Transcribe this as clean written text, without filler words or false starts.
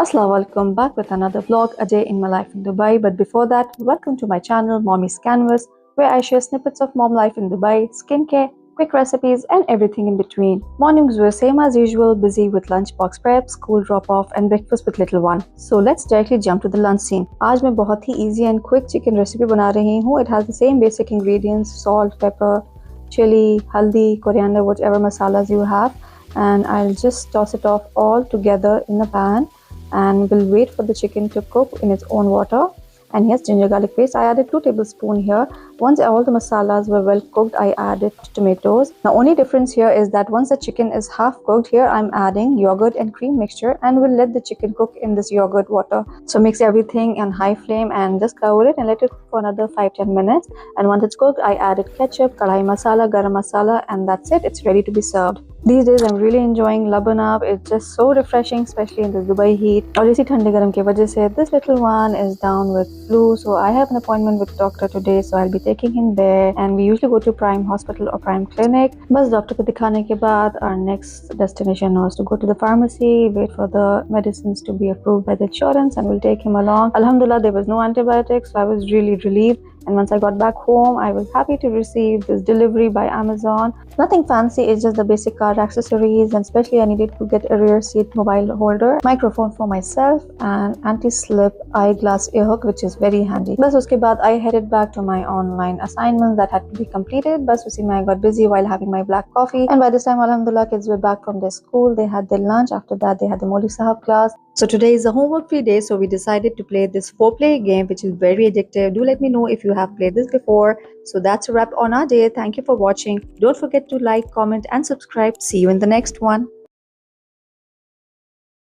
Assalamu alaikum, back with another vlog, a day in my life in Dubai. But before that, welcome to my channel, Mommy's Canvas, where I share snippets of mom life in Dubai, skincare, quick recipes, and everything in between. Mornings were same as usual, busy with lunchbox prep, school drop-off, and breakfast with little one. So let's directly jump to the lunch scene. आज मैं बहुत ही easy and quick chicken recipe बना रही हूँ. It has the same basic ingredients: salt, pepper, chili, haldi, coriander, whatever masalas you have. And I'll just toss it off all together in a pan, and we'll wait for the chicken to cook in its own water. And here's ginger garlic paste. I added 2 tablespoons here. Once all the masalas were well cooked, I added tomatoes. The only difference here is that once the chicken is half cooked, here I'm adding yogurt and cream mixture, and we'll let the chicken cook in this yogurt water. So mix everything on high flame and just cover it and let it cook for another 5-10 minutes. And once it's cooked, I added ketchup, kadai masala, garam masala, and that's it. It's ready to be served. These days I'm really enjoying Labanab. It's just so refreshing, especially in the Dubai heat. और इसी ठंडे गरम की वजह से this little one is down with flu, so I have an appointment with doctor today, so I'll be taking him there. And we usually go to Prime Hospital or Prime Clinic. बस doctor को दिखाने के बाद our next destination was to go to the pharmacy, wait for the medicines to be approved by the insurance, and we'll take him along. Alhamdulillah, there was no antibiotics, so I was really relieved. And once I got back home, I was happy to receive this delivery by Amazon. Nothing fancy, it's just the basic car accessories, and especially I needed to get a rear seat mobile holder, microphone for myself, and anti-slip eyeglass ear hook, which is very handy. बस उसके बाद I headed back to my online assignments that had to be completed. बस उसी में I got busy while having my black coffee, and by this time, alhamdulillah, kids were back from their school. They had their lunch. After that, they had the Moli Sahab class. So today is a homework-free day, so we decided to play this 4-player game, which is very addictive. Do let me know if you have played this before. So that's a wrap on our day. Thank you for watching. Don't forget to like, comment, and subscribe. See you in the next one.